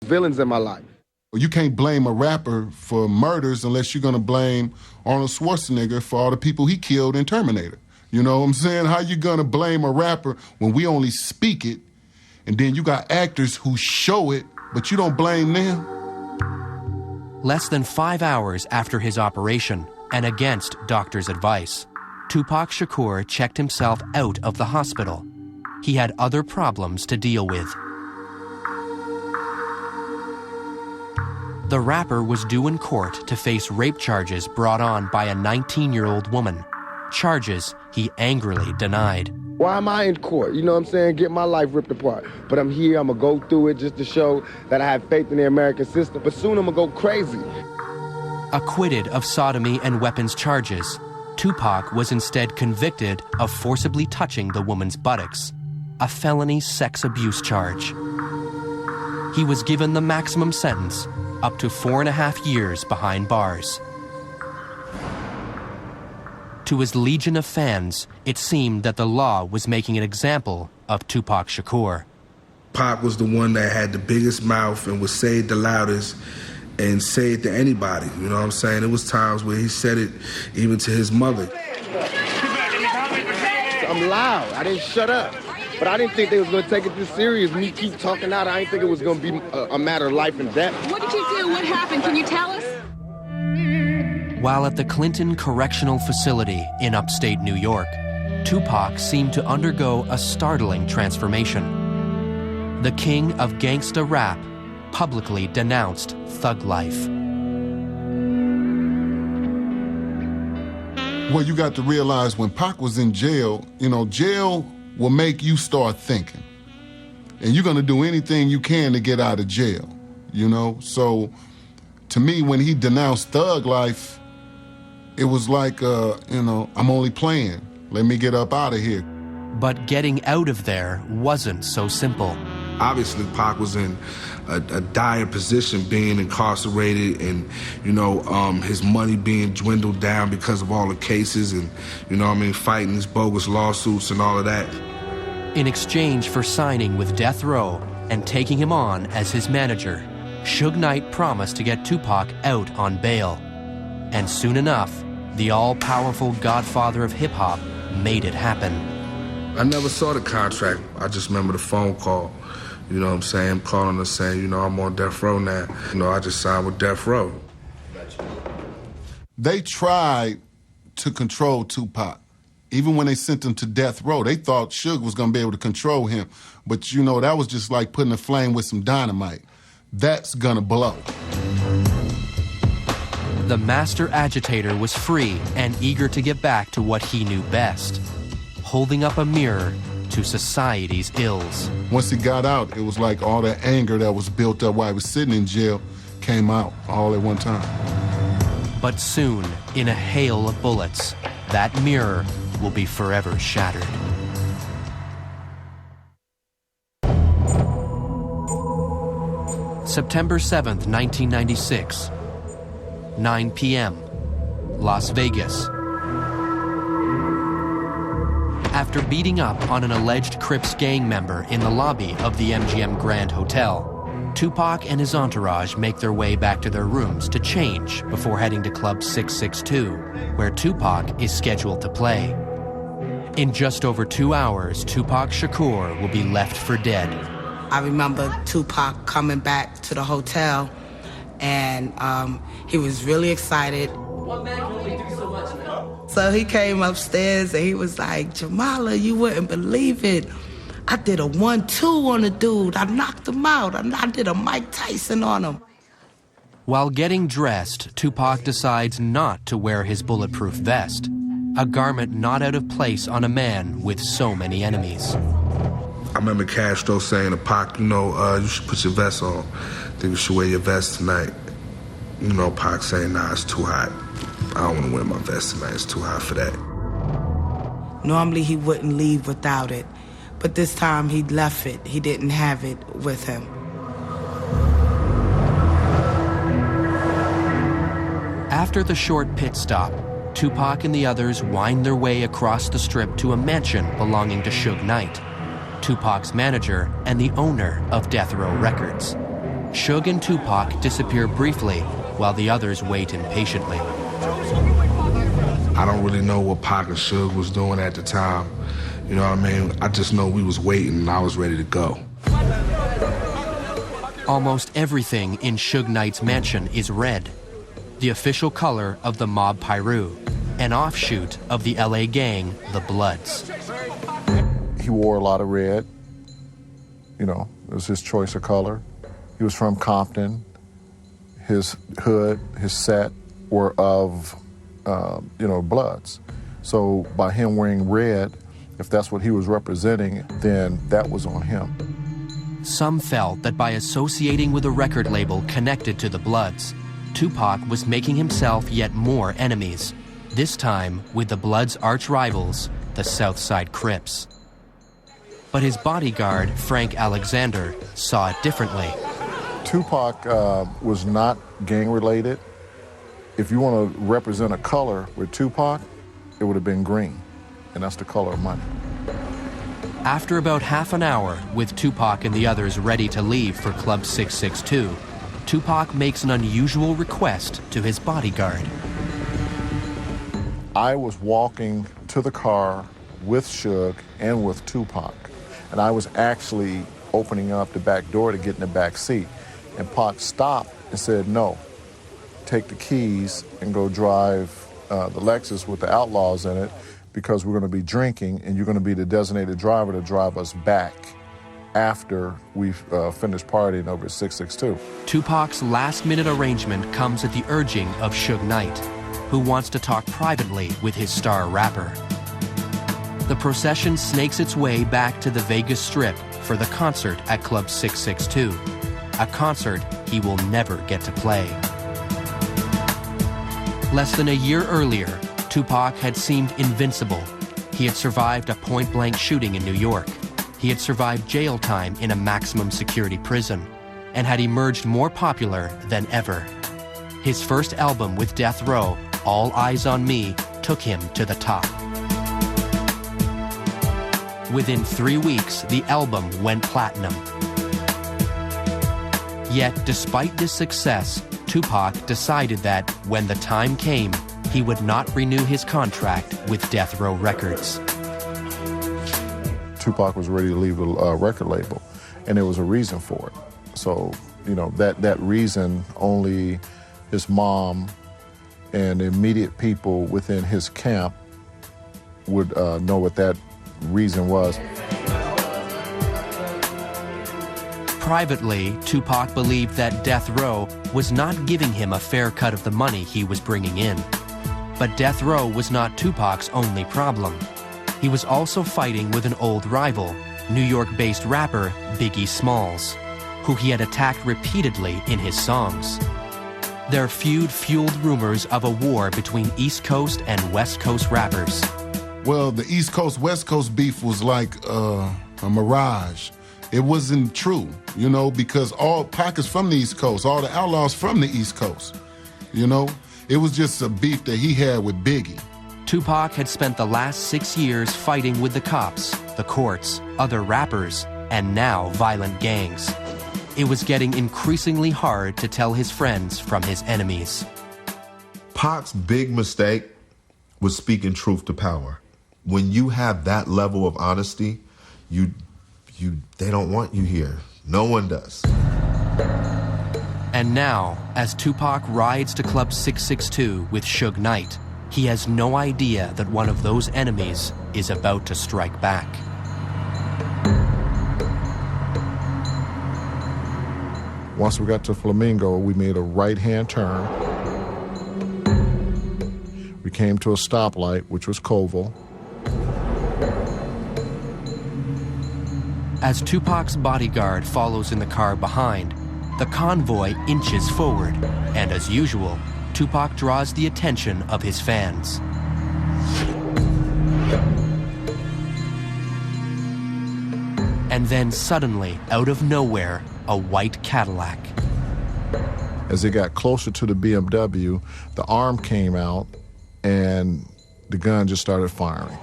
villains in my life. You can't blame a rapper for murders unless you're gonna blame Arnold Schwarzenegger for all the people he killed in Terminator. You know what I'm saying? How you gonna blame a rapper when we only speak it, and then you got actors who show it, but you don't blame them? Less than 5 hours after his operation, and against doctors' advice, Tupac Shakur checked himself out of the hospital. He had other problems to deal with. The rapper was due in court to face rape charges brought on by a 19-year-old woman, charges he angrily denied. Why am I in court? You know what I'm saying? Get my life ripped apart. But I'm here, I'm gonna go through it just to show that I have faith in the American system. But soon I'm gonna go crazy. Acquitted of sodomy and weapons charges, Tupac was instead convicted of forcibly touching the woman's buttocks, a felony sex abuse charge. He was given the maximum sentence, up to 4.5 years behind bars. To his legion of fans, it seemed that the law was making an example of Tupac Shakur. Pac was the one that had the biggest mouth and would say it the loudest and say it to anybody, you know what I'm saying? There was times where he said it even to his mother. I'm loud, I didn't shut up. But I didn't think they was gonna take it this serious. Me keep talking out, I didn't think it was gonna be a matter of life and death. What did you do? What happened? Can you tell us? While at the Clinton Correctional Facility in upstate New York, Tupac seemed to undergo a startling transformation. The king of gangsta rap publicly denounced thug life. Well, you got to realize when Pac was in jail, you know, jail will make you start thinking. And you're gonna do anything you can to get out of jail, you know? So, to me, when he denounced thug life, it was like, you know, I'm only playing. Let me get up out of here. But getting out of there wasn't so simple. Obviously, Pac was in a dire position, being incarcerated and, you know, his money being dwindled down because of all the cases and, you know what I mean, fighting these bogus lawsuits and all of that. In exchange for signing with Death Row and taking him on as his manager, Suge Knight promised to get Tupac out on bail. And soon enough, the all-powerful godfather of hip-hop made it happen. I never saw the contract. I just remember the phone call. You know what I'm saying? Calling us saying, you know, I'm on Death Row now. You know, I just signed with Death Row. They tried to control Tupac. Even when they sent him to Death Row, they thought Suge was gonna be able to control him. But you know, that was just like putting a flame with some dynamite. That's gonna blow. The master agitator was free and eager to get back to what he knew best, holding up a mirror to society's ills. Once he got out, it was like all that anger that was built up while he was sitting in jail came out all at one time. But soon, in a hail of bullets, that mirror will be forever shattered. September 7th, 1996, 9 p.m., Las Vegas. After beating up on an alleged Crips gang member in the lobby of the MGM Grand Hotel, Tupac and his entourage make their way back to their rooms to change before heading to Club 662, where Tupac is scheduled to play. In just over 2 hours, Tupac Shakur will be left for dead. I remember Tupac coming back to the hotel, and he was really excited. What man can only do so much, man? So he came upstairs and he was like, Jamala, you wouldn't believe it. I did a 1-2 on the dude. I knocked him out. I did a Mike Tyson on him. While getting dressed, Tupac decides not to wear his bulletproof vest, a garment not out of place on a man with so many enemies. I remember Castro saying to Pac, you know, you should put your vest on. I think you should wear your vest tonight. You know, Pac saying, nah, it's too hot. I don't want to wear my vest tonight. It's too hot for that. Normally he wouldn't leave without it, but this time he left it. He didn't have it with him. After the short pit stop, Tupac and the others wind their way across the strip to a mansion belonging to Suge Knight, Tupac's manager and the owner of Death Row Records. Suge and Tupac disappear briefly while the others wait impatiently. I don't really know what Pac and Suge was doing at the time. You know what I mean? I just know we was waiting and I was ready to go. Almost everything in Suge Knight's mansion is red, the official color of the mob Piru, an offshoot of the LA gang, the Bloods. He wore a lot of red. You know, it was his choice of color. He was from Compton. His hood, his set were of, Bloods. So by him wearing red, if that's what he was representing, then that was on him. Some felt that by associating with a record label connected to the Bloods, Tupac was making himself yet more enemies, this time with the Bloods' arch rivals, the Southside Crips. But his bodyguard, Frank Alexander, saw it differently. Tupac was not gang-related. If you want to represent a color with Tupac, it would have been green, and that's the color of money. After about half an hour, with Tupac and the others ready to leave for Club 662, Tupac makes an unusual request to his bodyguard. I was walking to the car with Suge and with Tupac, and I was actually opening up the back door to get in the back seat. And Pac stopped and said, no, take the keys and go drive the Lexus with the Outlaws in it, because we're going to be drinking and you're going to be the designated driver to drive us back after we've finished partying over at 662. Tupac's last-minute arrangement comes at the urging of Suge Knight, who wants to talk privately with his star rapper. The procession snakes its way back to the Vegas Strip for the concert at Club 662, a concert he will never get to play. Less than a year earlier, Tupac had seemed invincible. He had survived a point-blank shooting in New York. He had survived jail time in a maximum security prison and had emerged more popular than ever. His first album with Death Row, All Eyes on Me, took him to the top. Within 3 weeks, the album went platinum. Yet, despite this success, Tupac decided that, when the time came, he would not renew his contract with Death Row Records. Tupac was ready to leave the record label, and there was a reason for it. So, that reason only his mom and the immediate people within his camp would know what that reason was. Privately, Tupac believed that Death Row was not giving him a fair cut of the money he was bringing in. But Death Row was not Tupac's only problem. He was also fighting with an old rival, New York-based rapper Biggie Smalls, who he had attacked repeatedly in his songs. Their feud fueled rumors of a war between East Coast and West Coast rappers. Well, the East Coast-West Coast beef was like a mirage. It wasn't true, because all Pac is from the East Coast, all the Outlaws from the East Coast, It was just a beef that he had with Biggie. Tupac had spent the last 6 years fighting with the cops, the courts, other rappers, and now violent gangs. It was getting increasingly hard to tell his friends from his enemies. Pac's big mistake was speaking truth to power. When you have that level of honesty, they don't want you here. No one does. And now, as Tupac rides to Club 662 with Suge Knight, he has no idea that one of those enemies is about to strike back. Once we got to Flamingo, we made a right-hand turn. We came to a stoplight, which was Koval. As Tupac's bodyguard follows in the car behind, the convoy inches forward, and as usual, Tupac draws the attention of his fans. And then suddenly, out of nowhere, a white Cadillac. As they got closer to the BMW, the arm came out and the gun just started firing.